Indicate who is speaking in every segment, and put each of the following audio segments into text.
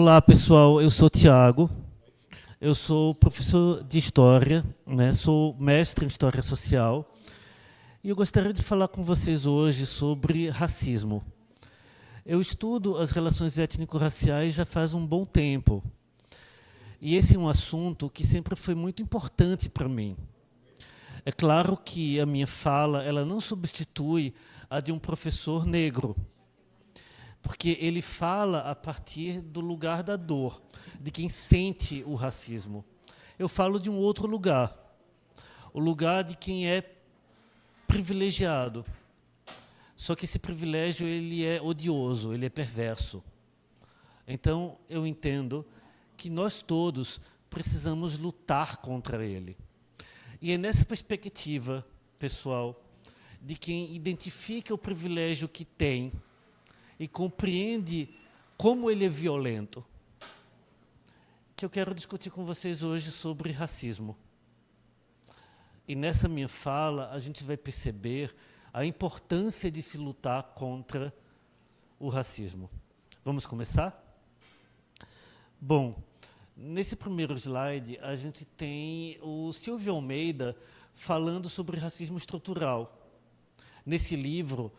Speaker 1: Olá, pessoal. Eu sou o Tiago. Eu sou professor de História, né? Sou mestre em História Social. E eu gostaria de falar com vocês hoje sobre racismo. Eu estudo as relações étnico-raciais já faz um bom tempo. E esse é um assunto que sempre foi muito importante para mim. É claro que a minha fala ela não substitui a de um professor negro, porque ele fala a partir do lugar da dor, de quem sente o racismo. Eu falo de um outro lugar, o lugar de quem é privilegiado. Só que esse privilégio ele é odioso, ele é perverso. Então, eu entendo que nós todos precisamos lutar contra ele. E é nessa perspectiva, pessoal, de quem identifica o privilégio que tem e compreende como ele é violento, que eu quero discutir com vocês hoje sobre racismo. E nessa minha fala, a gente vai perceber a importância de se lutar contra o racismo. Vamos começar? Bom, nesse primeiro slide, a gente tem o Silvio Almeida falando sobre racismo estrutural. Nesse livro,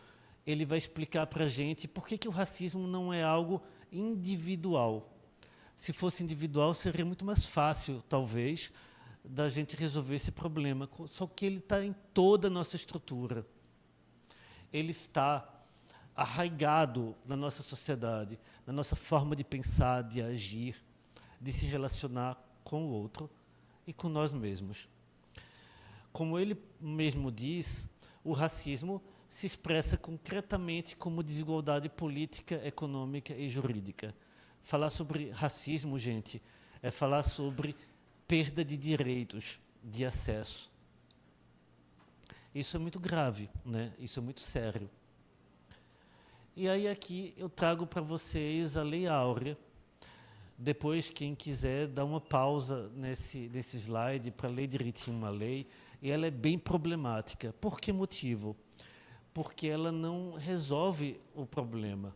Speaker 1: ele vai explicar para a gente por que o racismo não é algo individual. Se fosse individual, seria muito mais fácil, talvez, da gente resolver esse problema. Só que ele está em toda a nossa estrutura. Ele está arraigado na nossa sociedade, na nossa forma de pensar, de agir, de se relacionar com o outro e com nós mesmos. Como ele mesmo diz, o racismo se expressa concretamente como desigualdade política, econômica e jurídica. Falar sobre racismo, gente, é falar sobre perda de direitos, de acesso. Isso é muito grave, né? Isso é muito sério. E aí aqui eu trago para vocês a Lei Áurea. Depois, quem quiser, dá uma pausa nesse slide para ler direitinho uma lei. E ela é bem problemática. Por que motivo? Porque ela não resolve o problema.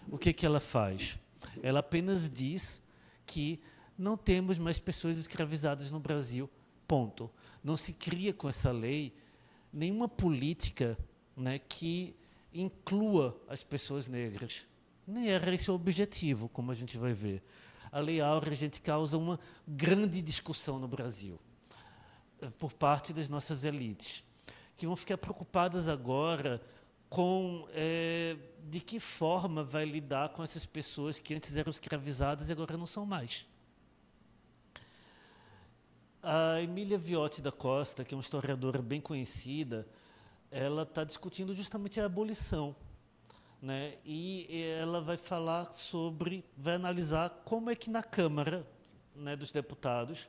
Speaker 1: O que ela faz? Ela apenas diz que não temos mais pessoas escravizadas no Brasil, ponto. Não se cria com essa lei nenhuma política, né, que inclua as pessoas negras. Nem era esse o objetivo, como a gente vai ver. A Lei Áurea, a gente causa uma grande discussão no Brasil, por parte das nossas elites, que vão ficar preocupadas agora com de que forma vai lidar com essas pessoas que antes eram escravizadas e agora não são mais. A Emília Viotti da Costa, que é uma historiadora bem conhecida, ela está discutindo justamente a abolição, né? E ela vai falar vai analisar como é que na Câmara, né, dos Deputados,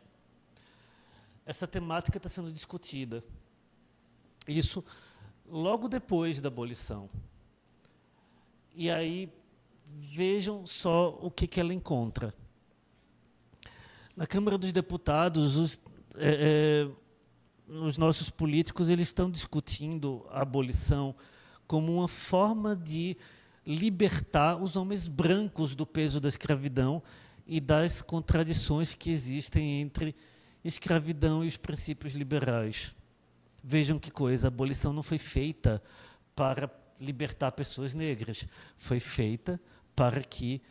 Speaker 1: essa temática está sendo discutida. Isso logo depois da abolição. E aí, vejam só o que ela encontra. Na Câmara dos Deputados, os nossos políticos eles estão discutindo a abolição como uma forma de libertar os homens brancos do peso da escravidão e das contradições que existem entre escravidão e os princípios liberais. Vejam que coisa, a abolição não foi feita para libertar pessoas negras, foi feita para que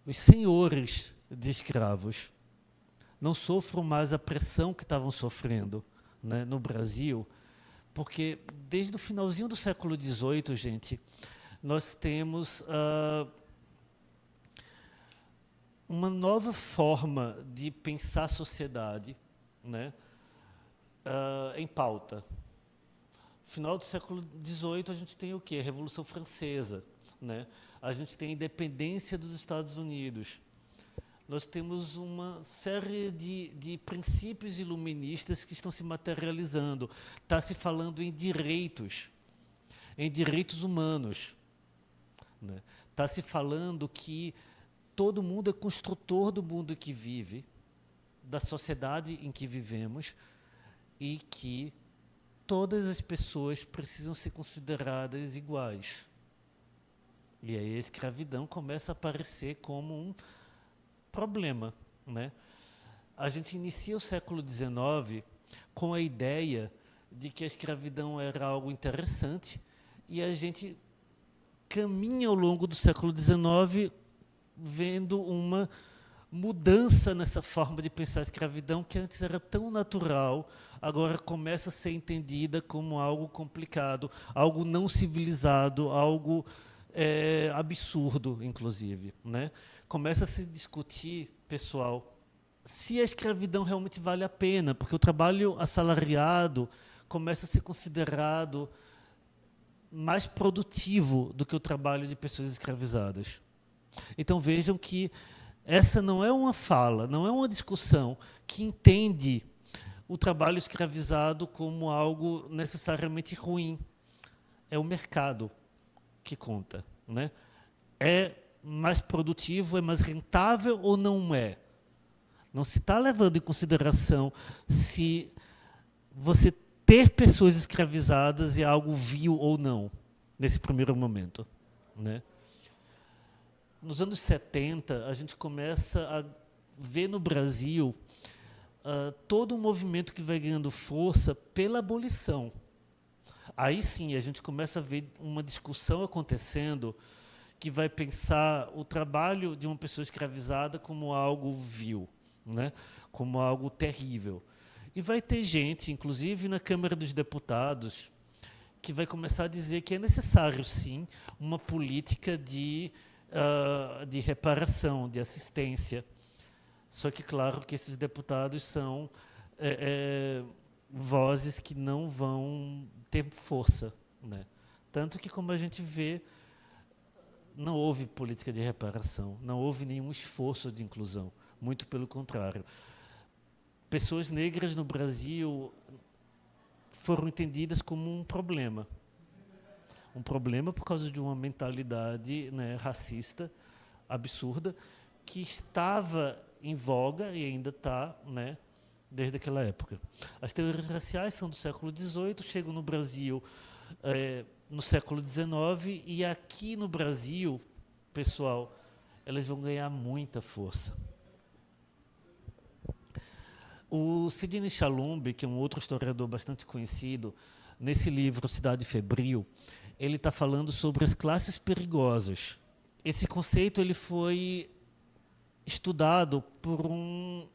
Speaker 1: os senhores de escravos não sofram mais a pressão que estavam sofrendo, né, no Brasil, porque desde o finalzinho do século XVIII, gente, nós temos uma nova forma de pensar a sociedade, né, em pauta. No final do século XVIII, a gente tem o quê? A Revolução Francesa, né? A gente tem a independência dos Estados Unidos. Nós temos uma série de princípios iluministas que estão se materializando. Está se falando em direitos humanos, né? Está se falando que todo mundo é construtor do mundo que vive, da sociedade em que vivemos, e que todas as pessoas precisam ser consideradas iguais. E aí a escravidão começa a aparecer como problema, né? A gente inicia o século XIX com a ideia de que a escravidão era algo interessante e a gente caminha ao longo do século XIX vendo uma mudança nessa forma de pensar a escravidão que antes era tão natural, agora começa a ser entendida como algo complicado, algo não civilizado, algo absurdo, inclusive, né? Começa a se discutir, pessoal, se a escravidão realmente vale a pena, porque o trabalho assalariado começa a ser considerado mais produtivo do que o trabalho de pessoas escravizadas. Então vejam que essa não é uma fala, não é uma discussão que entende o trabalho escravizado como algo necessariamente ruim. É o mercado que conta, né? É mais produtivo, é mais rentável ou não é? Não se está levando em consideração se você ter pessoas escravizadas é algo vil ou não, nesse primeiro momento, né? Nos anos 70, a gente começa a ver no Brasil todo um movimento que vai ganhando força pela abolição. Aí sim, a gente começa a ver uma discussão acontecendo que vai pensar o trabalho de uma pessoa escravizada como algo vil, né? Como algo terrível. E vai ter gente, inclusive na Câmara dos Deputados, que vai começar a dizer que é necessário, sim, uma política de reparação, de assistência. Só que, claro, que esses deputados são vozes que não vão ter força, né? Tanto que, como a gente vê, não houve política de reparação, não houve nenhum esforço de inclusão, muito pelo contrário. Pessoas negras no Brasil foram entendidas como um problema por causa de uma mentalidade, né, racista, absurda, que estava em voga e ainda está, né, desde aquela época. As teorias raciais são do século XVIII, chegam no Brasil no século XIX, e aqui no Brasil, pessoal, elas vão ganhar muita força. O Sidney Chalumbi, que é um outro historiador bastante conhecido, nesse livro Cidade Febril, ele está falando sobre as classes perigosas. Esse conceito ele foi estudado por um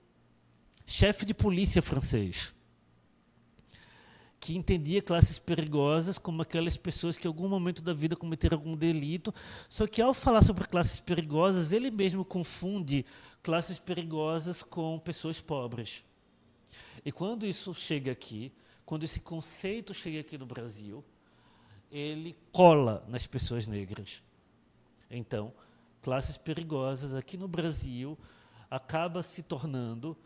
Speaker 1: chefe de polícia francês, que entendia classes perigosas como aquelas pessoas que em algum momento da vida cometeram algum delito, só que ao falar sobre classes perigosas, ele mesmo confunde classes perigosas com pessoas pobres. E quando isso chega aqui, quando esse conceito chega aqui no Brasil, ele cola nas pessoas negras. Então, classes perigosas aqui no Brasil acaba se tornando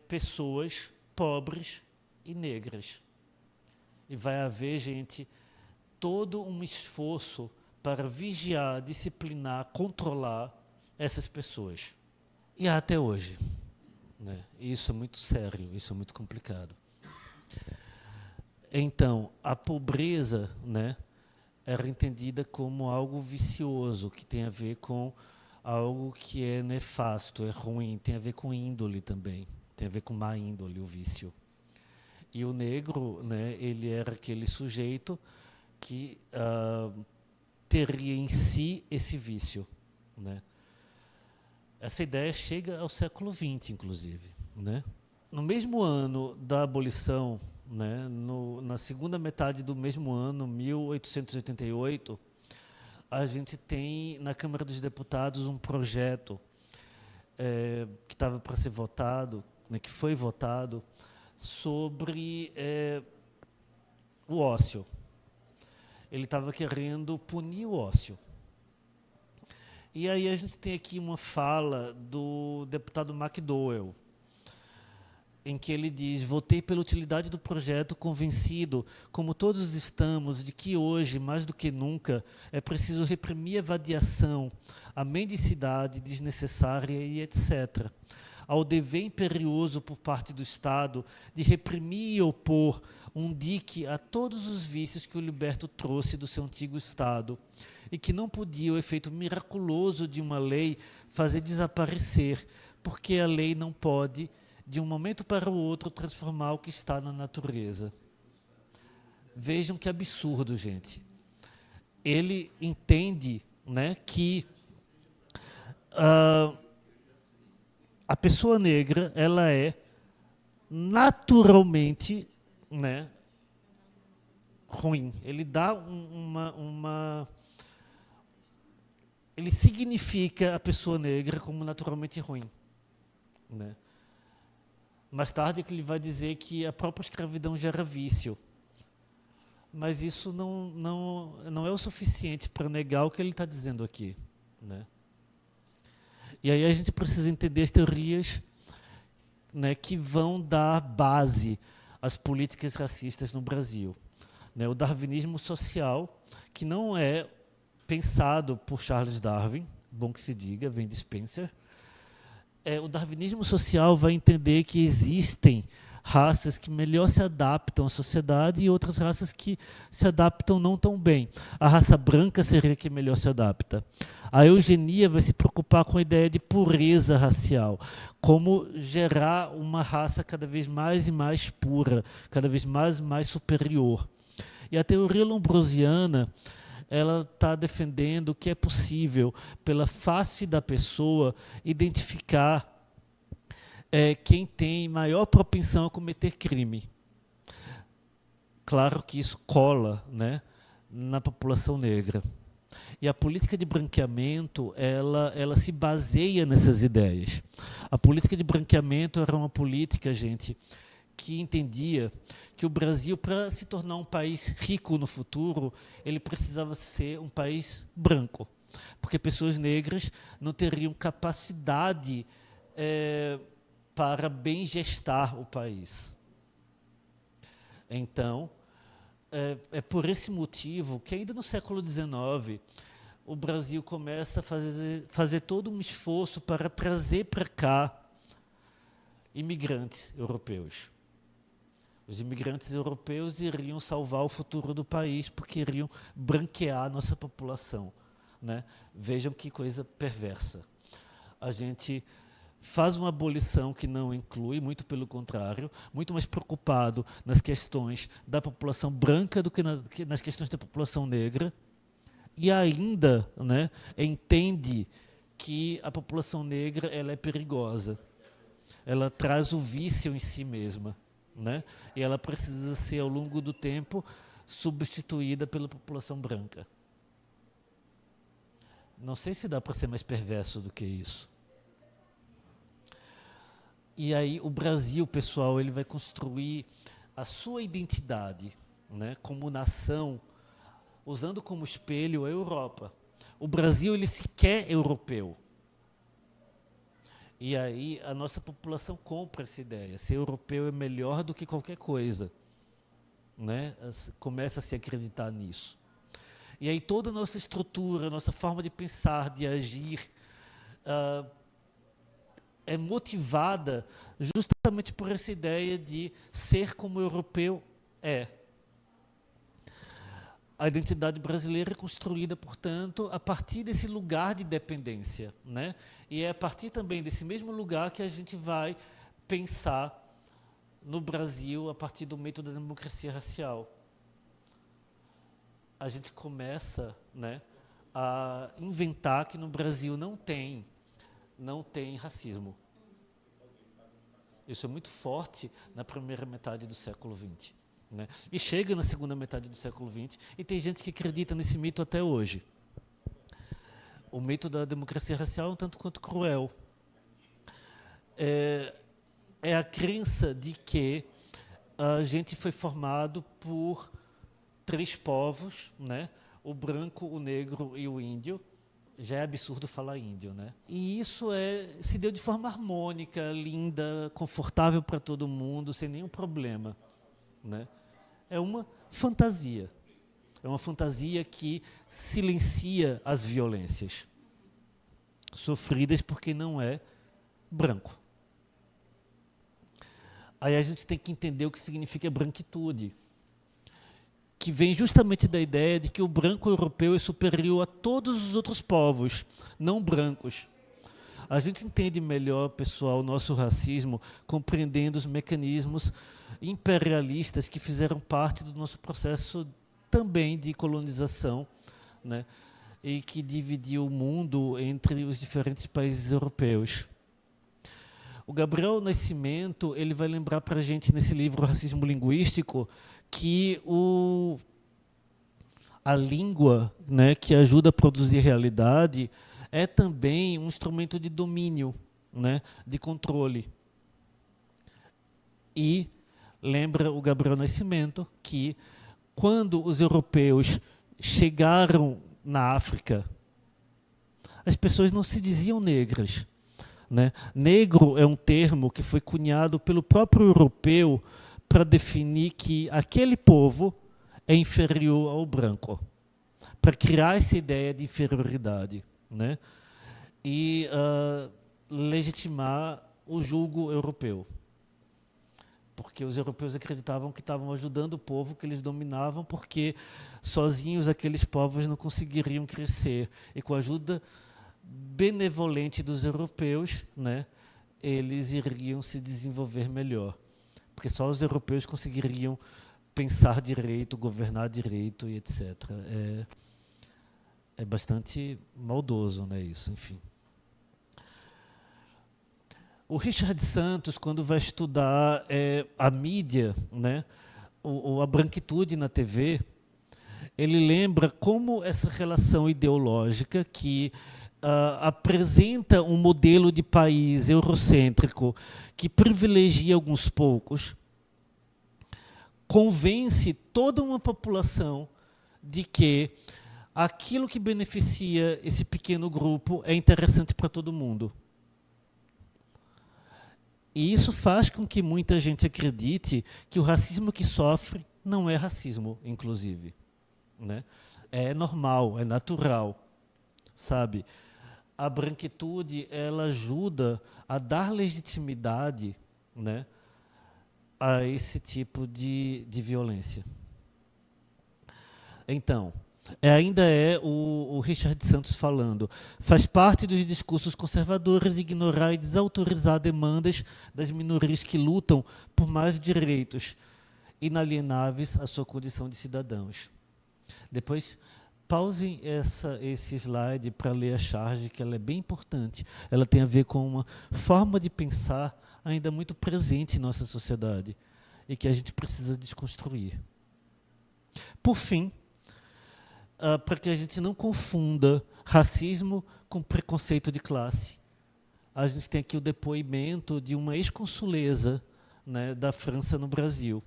Speaker 1: pessoas pobres e negras. E vai haver, gente, todo um esforço para vigiar, disciplinar, controlar essas pessoas. E até hoje, né? Isso é muito sério, isso é muito complicado. Então, a pobreza, né, era entendida como algo vicioso, que tem a ver com algo que é nefasto, é ruim, tem a ver com índole também, tem a ver com má índole, o vício. E o negro, né, ele era aquele sujeito que teria em si esse vício, né? Essa ideia chega ao século XX, inclusive, né? No mesmo ano da abolição, né, na segunda metade do mesmo ano, 1888, a gente tem na Câmara dos Deputados um projeto que estava para ser votado, né, que foi votado, sobre o ócio. Ele estava querendo punir o ócio. E aí a gente tem aqui uma fala do deputado McDowell, em que ele diz: votei pela utilidade do projeto, convencido, como todos estamos, de que hoje, mais do que nunca, é preciso reprimir a vadiação, a mendicidade desnecessária e etc., ao dever imperioso por parte do Estado de reprimir e opor um dique a todos os vícios que o liberto trouxe do seu antigo Estado, e que não podia o efeito miraculoso de uma lei fazer desaparecer, porque a lei não pode, de um momento para o outro, transformar o que está na natureza. Vejam que absurdo, gente. Ele entende, né, que a pessoa negra ela é naturalmente, né, ruim. Ele dá ele significa a pessoa negra como naturalmente ruim, né? Mais tarde que ele vai dizer que a própria escravidão gera vício. Mas isso não é o suficiente para negar o que ele está dizendo aqui, né? E aí a gente precisa entender as teorias, né, que vão dar base às políticas racistas no Brasil. Né? O darwinismo social, que não é pensado por Charles Darwin, bom que se diga, vem de Spencer. O darwinismo social vai entender que existem raças que melhor se adaptam à sociedade e outras raças que se adaptam não tão bem. A raça branca seria a que melhor se adapta. A eugenia vai se preocupar com a ideia de pureza racial, como gerar uma raça cada vez mais e mais pura, cada vez mais e mais superior. E a teoria lombrosiana, ela está defendendo que é possível, pela face da pessoa, identificar quem tem maior propensão a cometer crime. Claro que isso cola, né, na população negra. E a política de branqueamento, ela se baseia nessas ideias. A política de branqueamento era uma política, gente, que entendia que o Brasil, para se tornar um país rico no futuro, ele precisava ser um país branco, porque pessoas negras não teriam capacidade para bem gestar o país. Então, é por esse motivo que ainda no século XIX o Brasil começa a fazer todo um esforço para trazer para cá imigrantes europeus. Os imigrantes europeus iriam salvar o futuro do país porque iriam branquear a nossa população, né? Vejam que coisa perversa. A gente faz uma abolição que não inclui, muito pelo contrário, muito mais preocupado nas questões da população branca do que nas questões da população negra, e ainda, né, entende que a população negra ela é perigosa, ela traz o vício em si mesma, né, e ela precisa ser, ao longo do tempo, substituída pela população branca. Não sei se dá para ser mais perverso do que isso. E aí o Brasil, pessoal, ele vai construir a sua identidade, né, como nação, usando como espelho a Europa. O Brasil, ele se quer europeu. E aí a nossa população compra essa ideia. Ser europeu é melhor do que qualquer coisa, né? Começa a se acreditar nisso. E aí toda a nossa estrutura, a nossa forma de pensar, de agir, é motivada justamente por essa ideia de ser como o europeu é. A identidade brasileira é construída, portanto, a partir desse lugar de dependência, né? E é a partir também desse mesmo lugar que a gente vai pensar no Brasil a partir do método da democracia racial. A gente começa, né, a inventar que no Brasil não tem racismo. Isso é muito forte na primeira metade do século XX. Né? E chega na segunda metade do século XX e tem gente que acredita nesse mito até hoje. O mito da democracia racial é um tanto quanto cruel. É a crença de que a gente foi formado por 3 povos, né? O branco, o negro e o índio. Já é absurdo falar índio, né? E isso se deu de forma harmônica, linda, confortável para todo mundo, sem nenhum problema, né? É uma fantasia. É uma fantasia que silencia as violências sofridas porque não é branco. Aí a gente tem que entender o que significa branquitude. que vem justamente da ideia de que o branco europeu é superior a todos os outros povos não brancos. A gente entende melhor, pessoal, o nosso racismo compreendendo os mecanismos imperialistas que fizeram parte do nosso processo também de colonização, né? E que dividiu o mundo entre os diferentes países europeus. O Gabriel Nascimento ele vai lembrar para a gente, nesse livro Racismo Linguístico, que a língua, né, que ajuda a produzir realidade é também um instrumento de domínio, né, de controle. E lembra o Gabriel Nascimento que, quando os europeus chegaram na África, as pessoas não se diziam negras, né? Negro é um termo que foi cunhado pelo próprio europeu para definir que aquele povo é inferior ao branco, para criar essa ideia de inferioridade, né? E legitimar o julgo europeu. Porque os europeus acreditavam que estavam ajudando o povo que eles dominavam, porque sozinhos aqueles povos não conseguiriam crescer. E com a ajuda benevolente dos europeus, né, eles iriam se desenvolver melhor. Porque só os europeus conseguiriam pensar direito, governar direito e etc. É bastante maldoso, né, isso, enfim. O Richard Santos, quando vai estudar a mídia, né, a branquitude na TV, ele lembra como essa relação ideológica que apresenta um modelo de país eurocêntrico que privilegia alguns poucos, convence toda uma população de que aquilo que beneficia esse pequeno grupo é interessante para todo mundo. E isso faz com que muita gente acredite que o racismo que sofre não é racismo, inclusive, né? É normal, é natural, sabe? A branquitude ela ajuda a dar legitimidade, né, a esse tipo de violência. Então, ainda é o Richard Santos falando. Faz parte dos discursos conservadores ignorar e desautorizar demandas das minorias que lutam por mais direitos inalienáveis à sua condição de cidadãos. Depois, pausem esse slide para ler a charge, que ela é bem importante. Ela tem a ver com uma forma de pensar ainda muito presente em nossa sociedade e que a gente precisa desconstruir. Por fim, para que a gente não confunda racismo com preconceito de classe, a gente tem aqui o depoimento de uma ex-consuleza, né, da França no Brasil.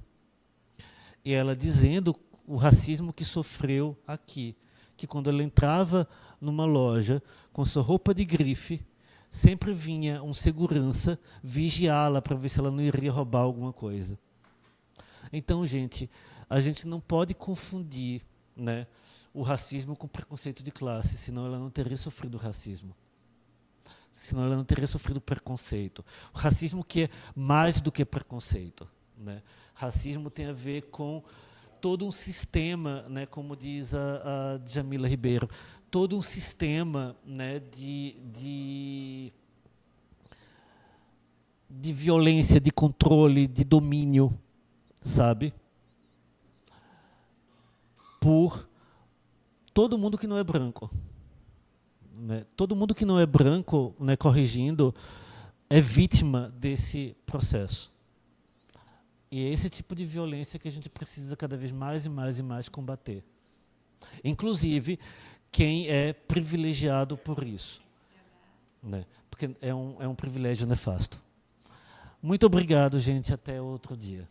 Speaker 1: E ela dizendo o racismo que sofreu aqui, que quando ela entrava numa loja com sua roupa de grife, sempre vinha um segurança vigiá-la para ver se ela não iria roubar alguma coisa. Então, gente, a gente não pode confundir, né, o racismo com preconceito de classe, senão ela não teria sofrido racismo. Senão ela não teria sofrido preconceito. O racismo que é mais do que preconceito, né? Racismo tem a ver com todo um sistema, né, como diz a Djamila Ribeiro, todo um sistema, né, de violência, de controle, de domínio, sabe? Por todo mundo que não é branco. Né? Todo mundo que não é branco, né, corrigindo, é vítima desse processo. E é esse tipo de violência que a gente precisa cada vez mais e mais e mais combater. Inclusive, quem é privilegiado por isso. Né? Porque é um privilégio nefasto. Muito obrigado, gente. Até outro dia.